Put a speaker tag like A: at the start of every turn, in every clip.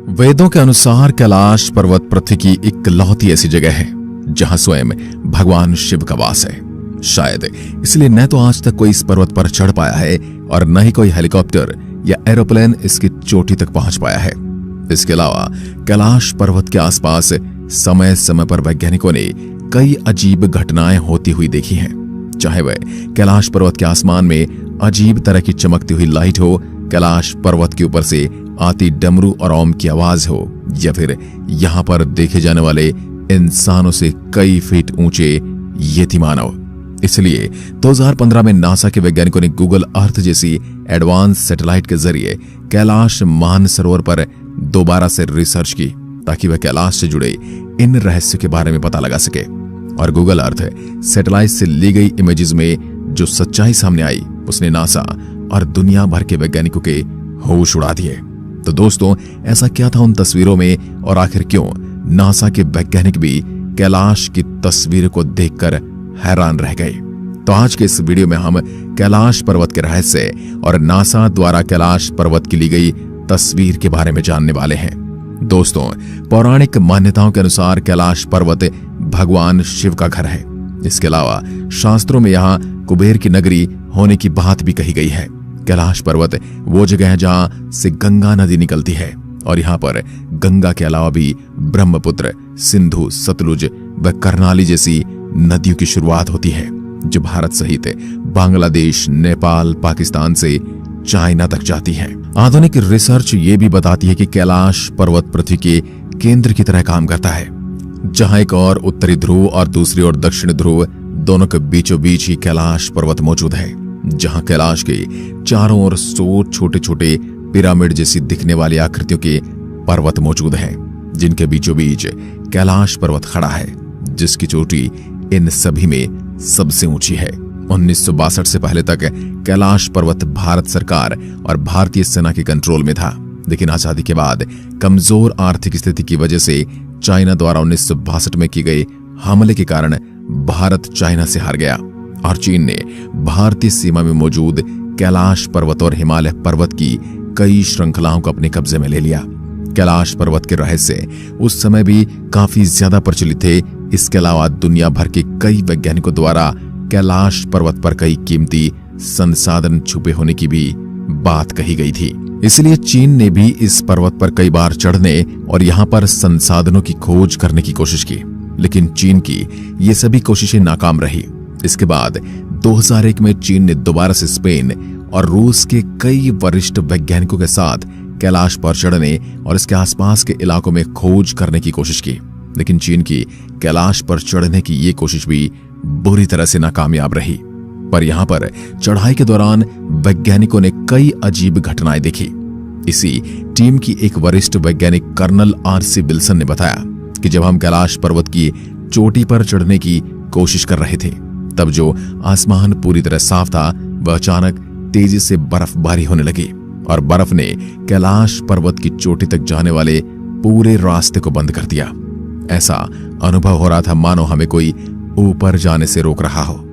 A: वेदों के अनुसार कैलाश पर्वत पृथ्वी की इकलौती ऐसी जगह है जहां स्वयं भगवान शिव का वास है। शायद इसलिए न तो आज तक कोई इस पर्वत पर चढ़ पाया है और न ही कोई हेलीकॉप्टर या एरोप्लेन इसकी चोटी तक पहुंच पाया है। इसके अलावा कैलाश पर्वत के आसपास समय समय पर वैज्ञानिकों ने कई अजीब घटनाएं होती हुई देखी हैं, चाहे वह कैलाश पर्वत के आसमान में अजीब तरह की चमकती हुई लाइट हो, कैलाश पर्वत के ऊपर से आती डमरू और ओम की आवाज हो, या फिर यहां पर देखे जाने वाले इंसानों से कई फीट ऊंचे यति मानव। इसलिए 2015 में नासा के वैज्ञानिकों ने गूगल अर्थ जैसी एडवांस सैटेलाइट के जरिए कैलाश मानसरोवर पर दोबारा से रिसर्च की ताकि वह कैलाश से जुड़े इन रहस्यों के बारे में पता लगा सके। और गूगल अर्थ सैटेलाइट से ली गई इमेजेस में जो सच्चाई सामने आई उसने नासा और दुनिया भर के वैज्ञानिकों के होश उड़ा दिए। तो दोस्तों, ऐसा क्या था उन तस्वीरों में और आखिर क्यों नासा के वैज्ञानिक भी कैलाश की तस्वीर को देखकर हैरान रह गए? तो आज के इस वीडियो में हम कैलाश पर्वत के रहस्य और नासा द्वारा कैलाश पर्वत की ली गई तस्वीर के बारे में जानने वाले हैं। दोस्तों, पौराणिक मान्यताओं के अनुसार कैलाश पर्वत भगवान शिव का घर है। इसके अलावा शास्त्रों में यहाँ कुबेर की नगरी होने की बात भी कही गई है। कैलाश पर्वत वो जगह है जहां से गंगा नदी निकलती है और यहाँ पर गंगा के अलावा भी ब्रह्मपुत्र, सिंधु, सतलुज व करनाली जैसी नदियों की शुरुआत होती है जो भारत सहित बांग्लादेश, नेपाल, पाकिस्तान से चाइना तक जाती है। आधुनिक रिसर्च ये भी बताती है कि कैलाश पर्वत पृथ्वी के केंद्र की तरह काम करता है, जहां एक और उत्तरी ध्रुव और दूसरी ओर दक्षिण ध्रुव दोनों के बीचों बीच ही कैलाश पर्वत मौजूद है, जहां कैलाश के चारों ओर 100 छोटे छोटे पिरामिड जैसी दिखने वाली आकृतियों के पर्वत मौजूद हैं, जिनके बीचों बीच कैलाश पर्वत खड़ा है, जिसकी चोटी इन सभी में सबसे ऊंची है। 1962 से पहले तक कैलाश पर्वत भारत सरकार और भारतीय सेना के कंट्रोल में था, लेकिन आजादी के बाद कमजोर आर्थिक स्थिति की वजह से चाइना द्वारा 1962 में की गई हमले के कारण भारत चाइना से हार गया और चीन ने भारतीय सीमा में मौजूद कैलाश पर्वत और हिमालय पर्वत की कई श्रृंखलाओं को अपने कब्जे में ले लिया। कैलाश पर्वत के रहस्य उस समय भी काफी ज्यादा प्रचलित थे। इसके अलावा दुनिया भर के कई वैज्ञानिकों द्वारा कैलाश पर्वत पर कई कीमती संसाधन छुपे होने की भी बात कही गई थी। इसलिए चीन ने भी इस पर्वत पर कई बार चढ़ने और यहाँ पर संसाधनों की खोज करने की कोशिश की, लेकिन चीन की ये सभी कोशिशें नाकाम रही। इसके बाद 2001 में चीन ने दोबारा से स्पेन और रूस के कई वरिष्ठ वैज्ञानिकों के साथ कैलाश पर चढ़ने और इसके आसपास के इलाकों में खोज करने की कोशिश की, लेकिन चीन की कैलाश पर चढ़ने की ये कोशिश भी बुरी तरह से नाकामयाब रही। पर यहाँ पर चढ़ाई के दौरान वैज्ञानिकों ने कई अजीब घटनाएं देखी। इसी टीम की एक वरिष्ठ वैज्ञानिक कर्नल RC विल्सन ने बताया कि जब हम कैलाश पर्वत की चोटी पर चढ़ने की कोशिश कर रहे थे, तब जो आसमान पूरी तरह साफ था वह अचानक तेजी से बर्फबारी होने लगी और बर्फ ने कैलाश पर्वत की चोटी तक जाने वाले पूरे रास्ते को बंद कर दिया। ऐसा अनुभव हो रहा था मानो हमें कोई ऊपर जाने से रोक रहा हो।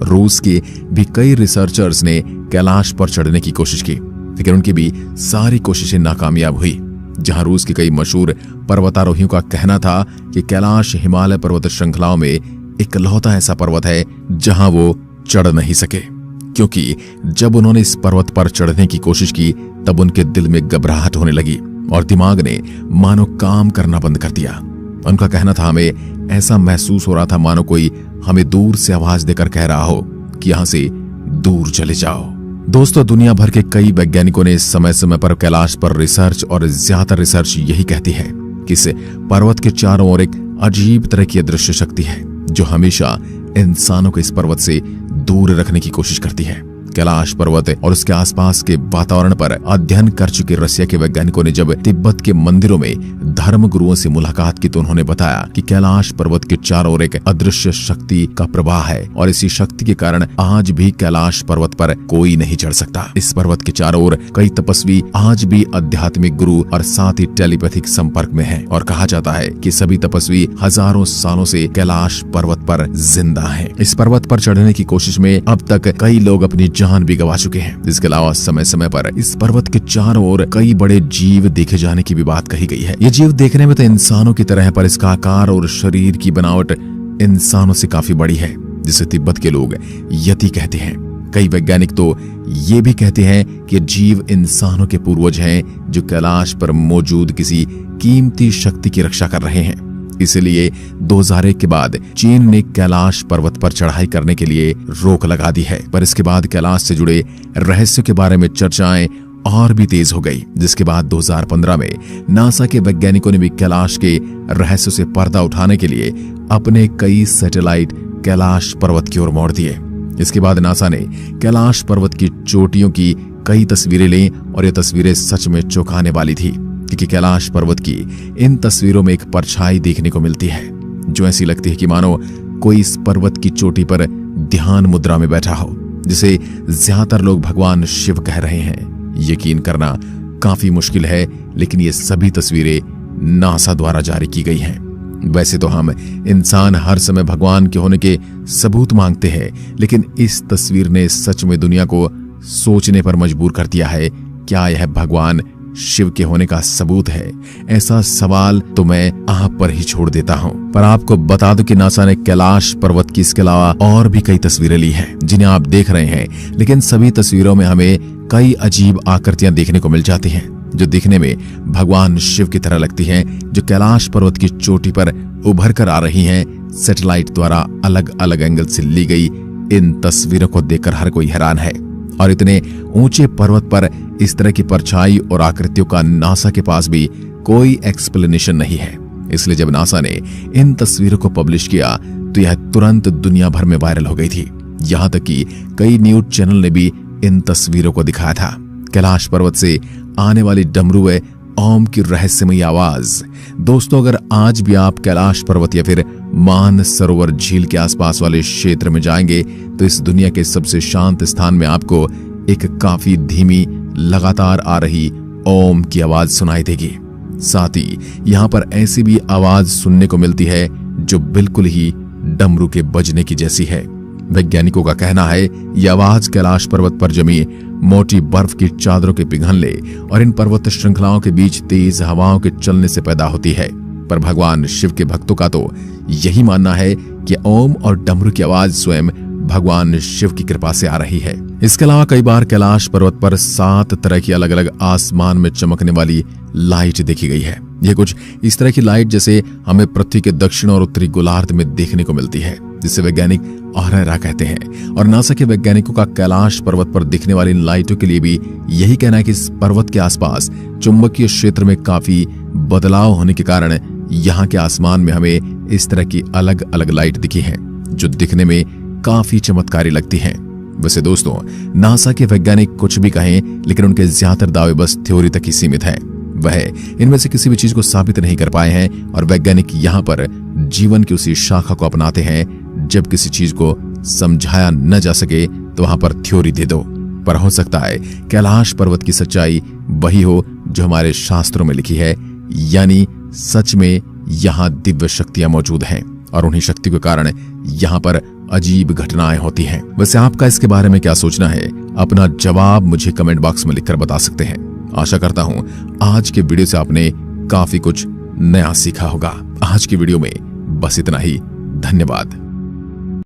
A: रूस के भी कई रिसर्चर्स ने कैलाश पर चढ़ने की कोशिश की, लेकिन उनकी भी सारी कोशिशें नाकामयाब हुई। जहां रूस के कई मशहूर पर्वतारोहियों का कहना था कि कैलाश हिमालय पर्वत श्रृंखलाओं में इकलौता ऐसा पर्वत है जहां वो चढ़ नहीं सके, क्योंकि जब उन्होंने इस पर्वत पर चढ़ने की कोशिश की तब उनके दिल में घबराहट होने लगी और दिमाग ने मानो काम करना बंद कर दिया। उनका कहना था हमें ऐसा महसूस हो रहा था मानो कोई हमें दूर से आवाज देकर कह रहा हो कि यहां से दूर चले जाओ। दोस्तों, दुनिया भर के कई वैज्ञानिकों ने समय समय पर कैलाश पर रिसर्च और ज्यादा रिसर्च यही कहती है कि इस पर्वत के चारों ओर एक अजीब तरह की अदृश्य शक्ति है जो हमेशा इंसानों को इस पर्वत से दूर रखने की कोशिश करती है। कैलाश पर्वत और उसके आसपास के वातावरण पर अध्ययन कर चुके रसिया के वैज्ञानिकों ने जब तिब्बत के मंदिरों में धर्म गुरुओं से मुलाकात की तो उन्होंने बताया कि कैलाश पर्वत के चारों ओर एक अदृश्य शक्ति का प्रवाह है और इसी शक्ति के कारण आज भी कैलाश पर्वत पर कोई नहीं चढ़ सकता। इस पर्वत के चारों ओर कई तपस्वी आज भी आध्यात्मिक गुरु और साथ ही टेलीपैथिक संपर्क में हैं और कहा जाता है कि सभी तपस्वी हजारों सालों से कैलाश पर्वत पर जिंदा हैं। इस पर्वत पर चढ़ने की कोशिश में अब तक कई लोग अपनी जान भी गंवा चुके हैं। इसके अलावा समय समय पर इस पर्वत के चारों ओर कई बड़े जीव देखे जाने की भी बात कही गई है। ये जीव देखने में तो इंसानों की तरह है, पर इसका आकार और शरीर की बनावट इंसानों से काफी बड़ी है, जिसे तिब्बत के लोग यति कहते हैं। कई वैज्ञानिक तो ये भी कहते हैं कि जीव इंसानों के पूर्वज हैं, जो कैलाश पर मौजूद किसी कीमती शक्ति की रक्षा कर रहे हैं। इसलिए 2001 के बाद चीन ने कैलाश पर्वत पर चढ़ाई करने के लिए रोक लगा दी है। पर इसके बाद कैलाश से जुड़े रहस्यों के बारे में चर्चाएं और भी तेज हो गई, जिसके बाद 2015 में नासा के वैज्ञानिकों ने भी कैलाश के रहस्यों से पर्दा उठाने के लिए अपने कई सैटेलाइट कैलाश पर्वत की ओर मोड़ दिए। इसके बाद नासा ने कैलाश पर्वत की चोटियों की कई तस्वीरें ली और ये तस्वीरें सच में चौंकाने वाली थी, क्योंकि कैलाश पर्वत की इन तस्वीरों में एक परछाई देखने को मिलती है, जो ऐसी लगती है कि मानो कोई इस पर्वत की चोटी पर ध्यान मुद्रा में बैठा हो, जिसे ज्यादातर लोग भगवान शिव कह रहे हैं। यकीन करना काफी मुश्किल है, लेकिन ये सभी तस्वीरें नासा द्वारा जारी की गई हैं। वैसे तो हम इंसान हर समय भगवान के होने के सबूत मांगते हैं, लेकिन इस तस्वीर ने सच में दुनिया को सोचने पर मजबूर कर दिया है। क्या यह भगवान शिव के होने का सबूत है? ऐसा सवाल तो मैं आप पर ही छोड़ देता हूं। पर आपको बता दूं कि नासा ने कैलाश पर्वत की इसके अलावा और भी कई तस्वीरें ली हैं, जिन्हें आप देख रहे हैं, लेकिन सभी तस्वीरों में हमें कई अजीब आकृतियां देखने को मिल जाती हैं, जो दिखने में भगवान शिव की तरह लगती हैं, जो कैलाश पर्वत की चोटी पर उभर कर आ रही हैं। सैटेलाइट द्वारा अलग अलग एंगल से ली गई इन तस्वीरों को देखकर हर कोई हैरान है। और इतने ऊंचे पर्वत पर इस तरह की परछाई और आकृतियों का नासा के पास भी कोई एक्सप्लेनेशन नहीं है। इसलिए जब नासा ने इन तस्वीरों को पब्लिश किया तो यह तुरंत दुनिया भर में वायरल हो गई थी। यहां तक कि कई न्यूज चैनल ने भी इन तस्वीरों को दिखाया था। कैलाश पर्वत से आने वाली डमरू ओम की रहस्यमयी आवाज। दोस्तों, अगर आज भी आप कैलाश पर्वत या फिर मान सरोवर झील के आसपास वाले क्षेत्र में जाएंगे तो इस दुनिया के सबसे शांत स्थान में आपको एक काफी धीमी लगातार आ रही ओम की आवाज सुनाई देगी। साथ ही यहाँ पर ऐसी भी आवाज सुनने को मिलती है जो बिल्कुल ही डमरू के बजने की जैसी है। वैज्ञानिकों का कहना है यह आवाज कैलाश पर्वत पर जमी मोटी बर्फ की चादरों के पिघलने और इन पर्वत श्रृंखलाओं के बीच तेज हवाओं के चलने से पैदा होती है। पर भगवान शिव के भक्तों का तो यही मानना है कि ओम और डमरू की आवाज स्वयं भगवान शिव की कृपा से आ रही है। इसके अलावा कई बार कैलाश पर्वत पर 7 तरह की अलग अलग आसमान में चमकने वाली लाइट देखी गई है। यह कुछ इस तरह की लाइट जैसे हमें पृथ्वी के दक्षिण और उत्तरी गोलार्ध में देखने को मिलती है, जिसे वैज्ञानिक ऑरोरा कहते हैं। और नासा के वैज्ञानिकों का कैलाश पर्वत पर दिखने वाली इन लाइटों के लिए भी यही कहना है कि इस पर्वत के आसपास चुंबकीय क्षेत्र में काफी बदलाव होने के कारण यहाँ के आसमान में हमें इस तरह की अलग अलग लाइट दिखी है, जो दिखने में काफी चमत्कारी लगती हैं। वैसे दोस्तों, नासा के वैज्ञानिक कुछ भी कहें, लेकिन उनके ज्यादातर दावे बस थ्योरी तक ही सीमित है। वह इनमें से किसी भी चीज को साबित नहीं कर पाए हैं और वैज्ञानिक यहाँ पर जीवन की उसी शाखा को अपनाते हैं। जब किसी चीज को समझाया न जा सके तो वहां पर थ्योरी दे दो। पर हो सकता है कैलाश पर्वत की सच्चाई वही हो जो हमारे शास्त्रों में लिखी है, यानी सच में यहाँ दिव्य शक्तियां मौजूद हैं और उन्हीं शक्तियों के कारण यहाँ पर अजीब घटनाएं होती हैं। वैसे आपका इसके बारे में क्या सोचना है? अपना जवाब मुझे कमेंट बॉक्स में लिखकर बता सकते हैं। आशा करता हूं आज के वीडियो से आपने काफी कुछ नया सीखा होगा। आज की वीडियो में बस इतना ही। धन्यवाद।